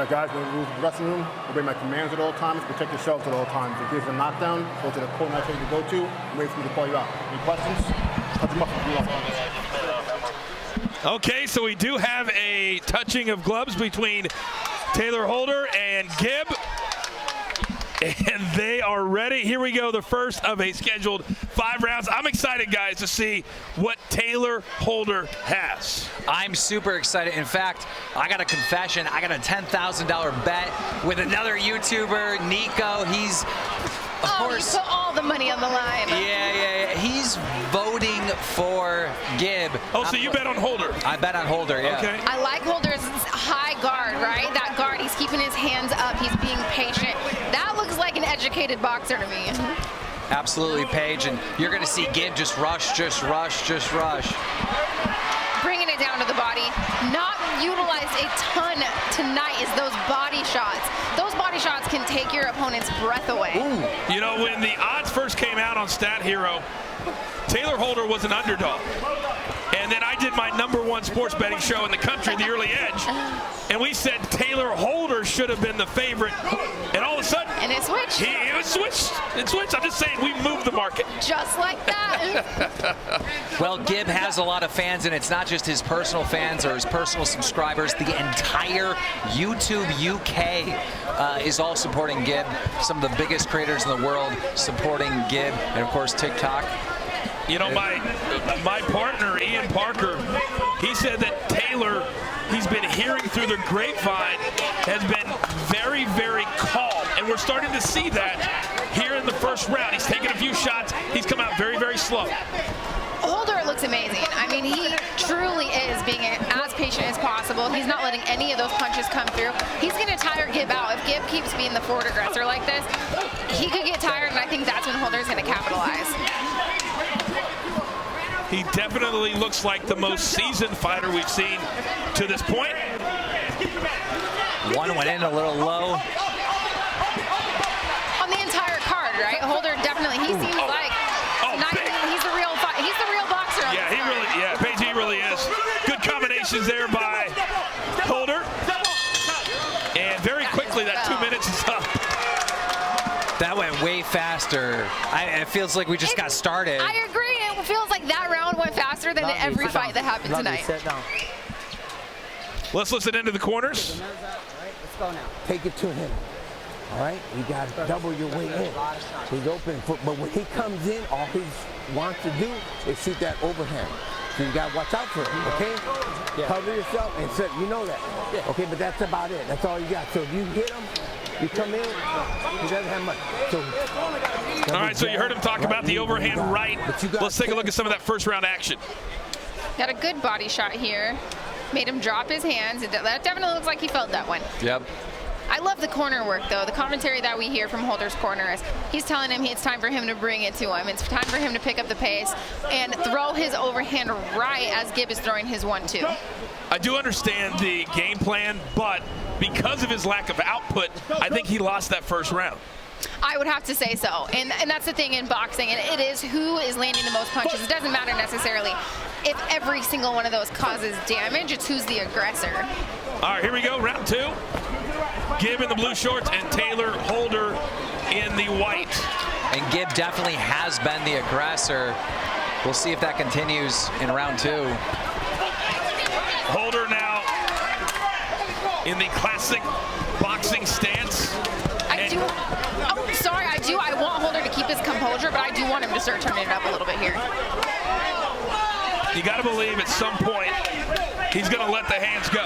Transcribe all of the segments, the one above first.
All right, guys, we're going to move to the dressing room. Obey my commands at all times. Protect yourselves at all times. In case of a knockdown, go to the corner I tell you to go to and wait for me to call you out. Any questions? Touch them up. Okay, so we do have a touching of gloves between Tayler Holder and Gibb. And they are ready. Here we go, the first of a scheduled 5 rounds. I'm excited, guys, to see what Tayler Holder has. I'm super excited. In fact, I got a confession. I got a $10,000 bet with another YouTuber, Nico. He's, of course, you put all the money on the line. Yeah. He's voting for Gibb. Oh, so you bet on Holder? I bet on Holder, yeah. Okay. I like Holder's high guard, right? That guard, he's keeping his hands up. He's being patient. That looks like an educated boxer to me. Absolutely, Paige. And you're going to see Gibb just rush. Bringing it down to the body. Not utilized a ton tonight is those body shots. Those body shots can take your opponent's breath away. Ooh. You know, when the odds first came out on Stat Hero, Tayler Holder was an underdog. And then I did my #1 sports betting show in the country, The Early Edge, and we said Tayler Holder should have been the favorite. And all of a sudden, and it switched. It switched. I'm just saying, we moved the market. Just like that. Well, Gibb has a lot of fans, and it's not just his personal fans or his personal subscribers. The entire YouTube UK is all supporting Gibb. Some of the biggest creators in the world supporting Gibb, and of course TikTok. You know, my partner, Ian Parker, he said that Tayler, he's been hearing through the grapevine, has been very, very calm. And we're starting to see that here in the first round. He's taken a few shots. He's come out very, very slow. Holder looks amazing. I mean, he truly is being as patient as possible. He's not letting any of those punches come through. He's going to tire Gibb out. If Gibb keeps being the forward aggressor like this, he could get tired, and I think that's when Holder's going to capitalize. He definitely looks like the most seasoned fighter we've seen to this point. One went in a little low. On the entire card, right? Holder definitely, he seems like he's the real boxer. Yeah, Paige, he really is. Good combinations there by Holder. And very quickly, that 2 minutes is up. That went way faster. It feels like we just got started. I agree. It feels like that round went faster than every fight that happened tonight. Let's listen into the corners. Let's go now. Take it to him. All right? You got to double your way in. He's open. But when he comes in, all he wants to do is shoot that overhand. So you got to watch out for him, okay? Yeah. Cover yourself and set. You know that. Yeah. Okay, but that's about it. That's all you got. So if you hit him, you come in, he doesn't have much. All right, so you heard him talk about the overhand right. Let's take a look at some of that first round action. Got a good body shot here. Made him drop his hands. That definitely looks like he felt that one. Yep. I love the corner work, though. The commentary that we hear from Holder's corner is he's telling him it's time for him to bring it to him. It's time for him to pick up the pace and throw his overhand right as Gibb is throwing his 1-2. I do understand the game plan, but because of his lack of output, I think he lost that first round. I would have to say so. And that's the thing in boxing, and it is who is landing the most punches. It doesn't matter necessarily if every single one of those causes damage. It's who's the aggressor. All right, here we go, round 2. Gibb in the blue shorts and Tayler Holder in the white. And Gibb definitely has been the aggressor. We'll see if that continues in round 2. Holder now in the classic boxing stance. I want Holder to keep his composure, but I do want him to start turning it up a little bit here. You got to believe at some point he's going to let the hands go.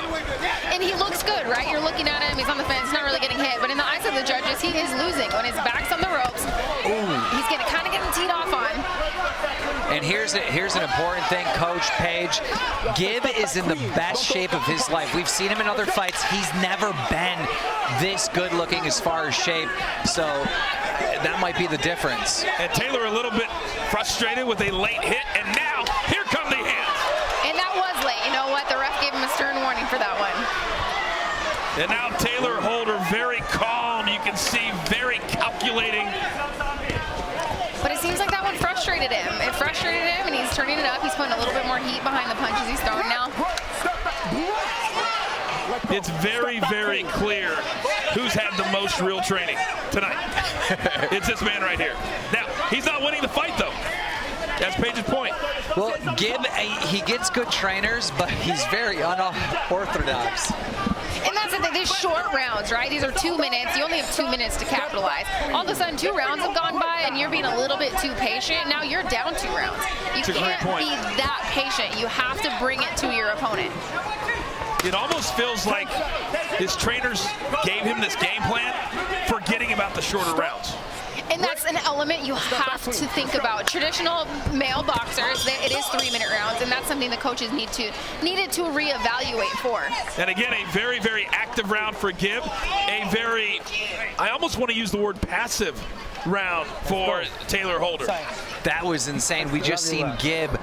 And he looks good, right? You're looking at him, he's on the fence, not really getting hit, but in the eyes of the judges, he is losing. When his back's on the ropes, he's kind of getting teed off on. And here's an important thing, Coach Paige. Gibb is in the best shape of his life. We've seen him in other fights. He's never been this good looking as far as shape. So that might be the difference. And Tayler a little bit frustrated with a late hit, and now here come the hands. And that was late. You know what? The ref gave him a stern warning for that one. And now Tayler Holder very calm. You can see very calculating. But it seems like that one frustrated him. It frustrated him, and he's turning it up. He's putting a little bit more heat behind the punches he's throwing now. it's very, very clear who's had the most real training tonight. It's this man right here. Now, he's not winning the fight, though. That's Page's point. Well, Gibb, he gets good trainers, but he's very unorthodox. And that's the thing, these short rounds, right? These are 2 minutes. You only have 2 minutes to capitalize. All of a sudden, 2 rounds have gone by, and you're being a little bit too patient. Now you're down 2 rounds. You can't be that patient. You have to bring it to your opponent. It almost feels like his trainers gave him this game plan, forgetting about the shorter rounds. And that's an element you have to think about. Traditional male boxers, it is 3-minute rounds, and that's something the coaches needed to reevaluate for. And again, a very, very active round for Gibb. A very, I almost want to use the word passive round for Tayler Holder. That was insane. We just seen Gibb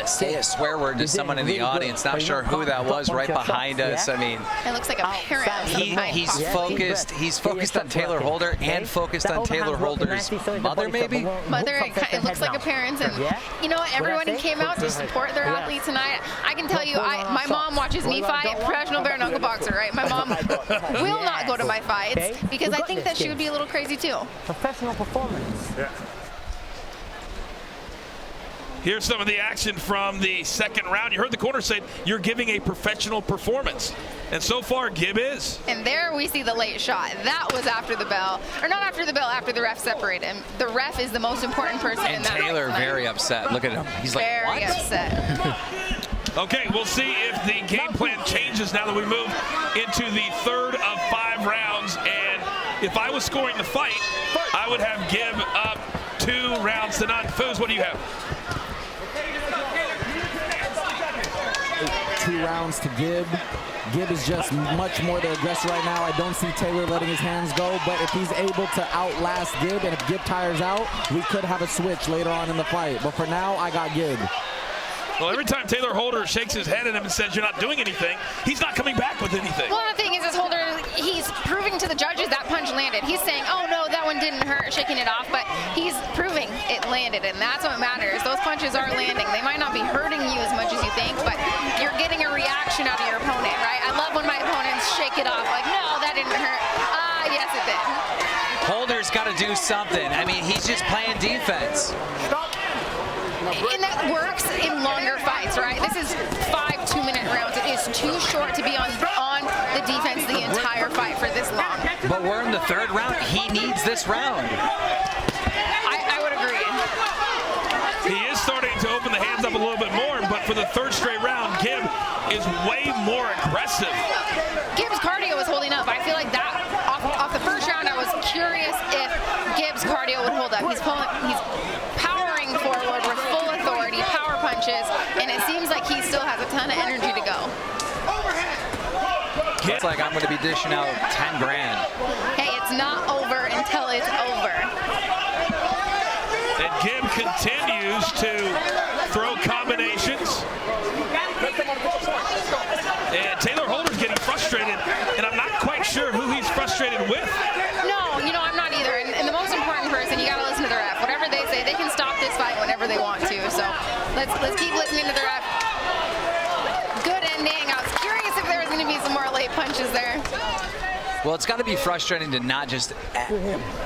say a swear word to someone in the audience. Not sure who that was right behind us. I mean, it looks like a parent. He's focused. He's focused on Tayler Holder and focused on Tayler Holder's mother, maybe? Mother, it looks like a parent. And you know what? Everyone who came out to support their athlete tonight, I can tell you, my mom watches me fight, professional bare knuckle boxer, right? My mom will not go to my fights because I think that she would be a little crazy too. Professional performance. Yeah. Here's some of the action from the second round. You heard the corner say you're giving a professional performance. And so far, Gibb is. And there we see the late shot. That was after the bell. Or not after the bell, after the ref separated him. The ref is the most important person in that. And Tayler very upset. Look at him. He's like, what? Very upset. Okay, we'll see if the game plan changes now that we move into the third of 5 rounds. And if I was scoring the fight, I would have Gibb up 2 rounds to none. Foos, what do you have? 2 rounds to Gibb. Gibb is just much more the aggressor right now. I don't see Tayler letting his hands go, but if he's able to outlast Gibb and if Gibb tires out, we could have a switch later on in the fight. But for now, I got Gibb. Well, every time Tayler Holder shakes his head at him and says you're not doing anything, he's not coming back with anything. Well, the thing is Holder, he's proving to the judges that punch landed. He's saying, oh no, that one didn't hurt, shaking it off, but he's proving it landed, and that's what matters. Those punches are landing. They might not be hurting you as much as you think, but you're getting a reaction out of your opponent, right? I love when my opponents shake it off, like, no, that didn't hurt. Yes, it did. Holder's got to do something. I mean, he's just playing defense. And that works in longer fights, right? This is 5 2-minute rounds. It is too short to be on the defense the entire fight for this long. But we're in the 3rd round. He needs this round. I would agree. He is starting to open the hands up a little bit more, but for the 3rd straight round, Gibb is way more aggressive. Gibb's cardio was holding up. I feel like that off the 1st round, I was curious if Gibb's cardio would hold up. He's powering forward with full authority, power punches, and it seems like he still has a ton of energy to go. It's like I'm going to be dishing out 10 grand. Hey, it's not over until it's over. And Gibb continues to throw combinations. And Tayler Holder's getting frustrated, and I'm not quite sure who he's frustrated with. No, you know, I'm not either. And the most important person, you got to listen to the ref. Whatever they say, they can stop this fight whenever they want to. So let's keep listening to the ref. Good ending. I was curious if there was going to be some more late punches there. Well, it's got to be frustrating to not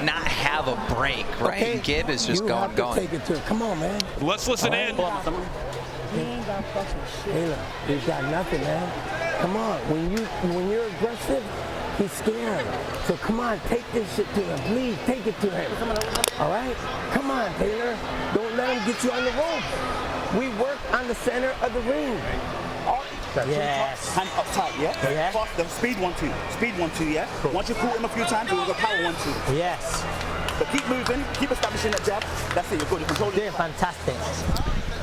not have a break, right? Okay. Gibb is just going. Take it to him. Come on, man. Let's listen in. He ain't got fucking shit. Tayler, he's got nothing, man. Come on. When you're aggressive, he's scared. So come on, take this shit to him. Please, take it to him. All right? Come on, Tayler. Don't let him get you on the rope. We work on the center of the ring. Yes. Hand up tight, yeah? Yeah. Faster, speed 1-2. Speed 1-2, yeah? Cool. Once you've caught him a few times, we'll go power 1-2. Yes. But keep moving, keep establishing that jab. That's it, you're good. You're controlling. Doing fantastic.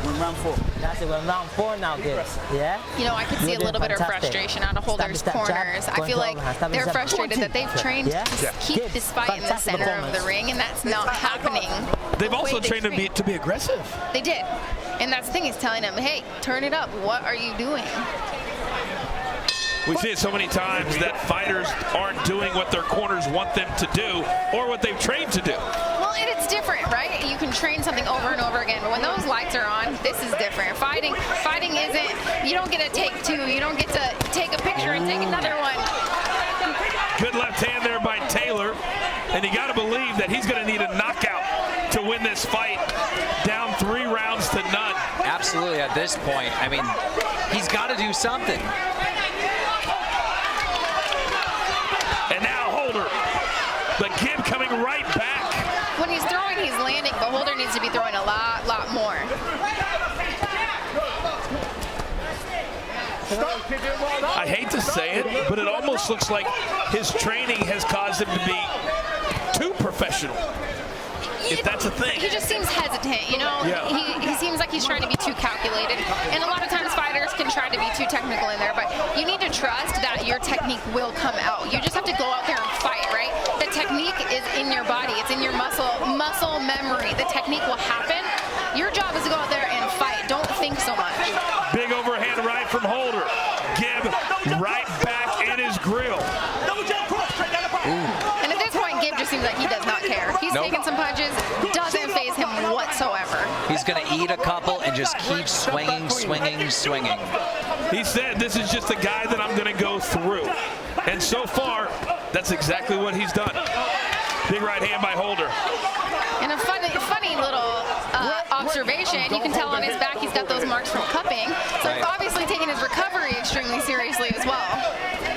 We're in round 4. That's it. We're in round 4 now, Gibbs. Yeah? You know, I could see a little bit of frustration out of Holder's corners. I feel like they're frustrated that they've trained to keep this fight in the center of the ring, and that's not happening. They've also trained him to be aggressive. They did. And that's the thing, he's telling him, hey, turn it up. What are you doing? We see it so many times that fighters aren't doing what their corners want them to do or what they've trained to do. Well, Well, and it's different, right? You can train something over and over again, but when those lights are on, this is different. Fighting isn't, you don't get to take two, you don't get to take a picture and take another one. Good left hand there by Tayler, and you got to believe that he's going to need a knockout to win this fight. Down 3 rounds to none. Absolutely, at this point, I mean, he's got to do something. And now Holder, but Gibb coming right back. When he's throwing, he's landing, but Holder needs to be throwing a lot more. I hate to say it, but it almost looks like his training has caused him to be too professional. If that's a thing. He just seems hesitant, you know? Yeah. He seems like he's trying to be too calculated. And a lot of times fighters can try to be too technical in there, but you need to trust that your technique will come out. You just have to go out there and fight, right? The technique is in your body. It's in your muscle memory. The technique will happen. Your job is to go out there and fight. Don't think so much. Big overhand right from Holder. Gibb right back in his grill. And at this point, Gibb just seems like he does not care. He's taking some punches, doesn't faze him whatsoever. He's going to eat a couple and just keep swinging. He said, this is just a guy that I'm going to go through. And so far, that's exactly what he's done. Big right hand by Holder. And a funny little observation, you can tell on his back he's got those marks from cupping. So he's obviously taking his recovery extremely seriously as well.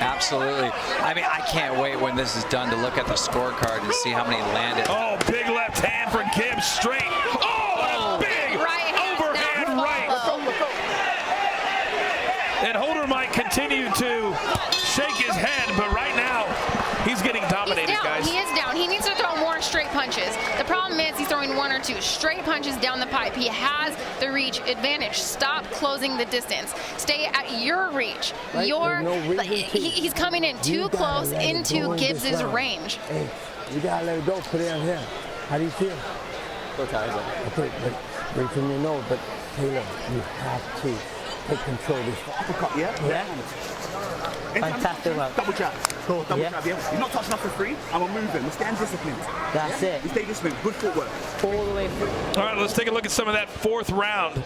Absolutely. I mean, I can't wait when this is done to look at the scorecard and see how many landed. Oh, big left hand for Gibb straight. Oh, a big right overhand right. And Holder might continue to shake his head, but right now he's getting dominated, guys. He is down. He needs to throw more straight punches. The problem is he's throwing 1 or 2 straight punches down the pipe. He has the reach advantage. Stop closing the distance. Stay at your reach. Right? He's coming in too close into Gibbs' range. Hey, you gotta let it go. Put it on him. How do you feel? So tired. Okay, but wait for me to know. But Tayler, you have to take control of this. Uppercut, yeah? Fantastic work. Double jab. Cool, double Yeah. jab, yeah? You're not touching us for free. I'm moving. We stand disciplined. That's it. We stay disciplined. Good footwork. All the way through. All right, let's take a look at some of that 4th round.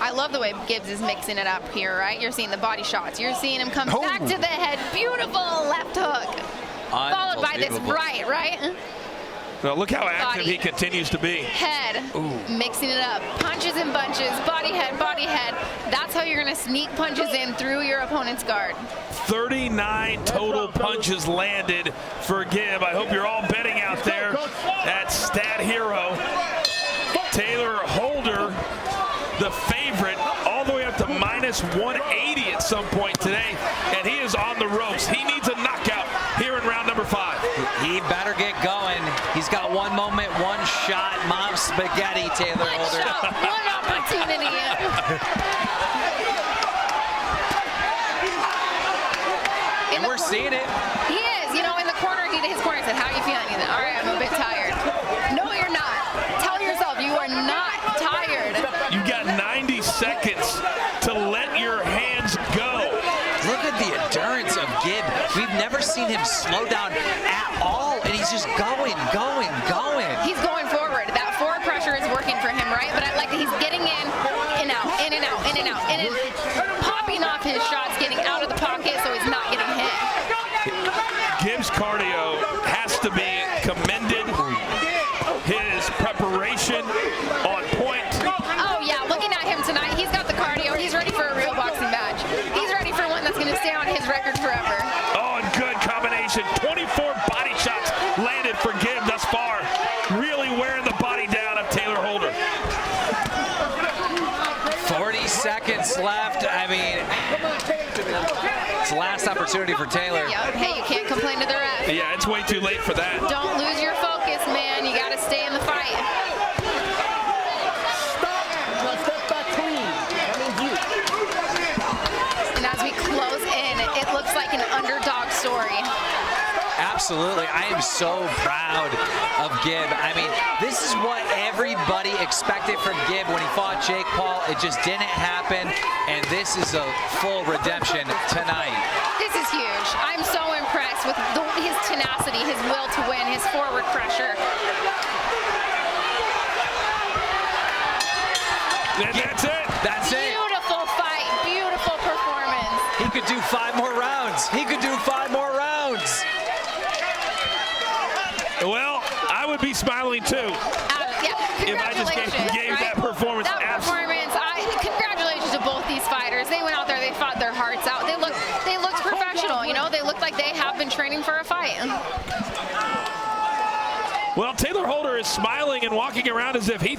I love the way Gibbs is mixing it up here, right? You're seeing the body shots. You're seeing him come back to the head. Beautiful left hook. Followed by this right? Well, look how active he continues to be. Head, mixing it up. Punches and bunches, body head. That's how you're going to sneak punches in through your opponent's guard. 39 total punches landed for Gibb. I hope you're all betting out there at Stat Hero. Tayler Holder, the favorite, all the way up to -180 at some point today, and he is on the ropes. He needs a knockout here in round number 5. He better get going. He's got 1 moment, 1 shot. Mom spaghetti, Tayler Holder. One shot, 1 opportunity. And we're seeing it. He is. You know, in the corner, his corner said, how are you feeling? He's like, all right, I'm a bit tired. No, you're not. Tell yourself you are not tired. You got 90 seconds to let your hands go. Look at the endurance of Gibb. We've never seen him slow down at all, and he's just going. He's going forward. That forward pressure is working for him, right? But I like that he's getting in and out, popping off his shots, getting out of the pocket so he's not getting hit. Gibbs' cardio has to be commended. His preparation on point. Oh, yeah, looking at him tonight, he's got the cardio. He's ready for a real boxing match. He's ready for one that's going to stay on his record forever. Oh, and good combination. 24 body shots landed for Gibb thus far. Really wearing the body down of Tayler Holder. 40 seconds left. I mean, it's the last opportunity for Tayler. Yep. Hey, you can't complain to the ref. Yeah, it's way too late for that. Don't lose your focus, man. You got to stay in the fight. Step back clean. That means you. And as we close in, it looks like an underdog story. Absolutely. I am so proud of Gibb. I mean, this is what everybody expected from Gibb when he fought Jake Paul. It just didn't happen, and this is a full redemption tonight. This is huge. I'm so impressed with his tenacity, his will to win, his forward pressure. That's it. That's it. Beautiful fight, beautiful performance. He could do 5 more rounds. He could do 5 more rounds. Well, I would be smiling too. Yeah, If I just gave congratulations, that performance. That performance, congratulations to both these fighters. They went out there, they fought their hearts out. They looked professional, you know. They looked like they have been training for a fight. Well, Tayler Holder is smiling and walking around as if he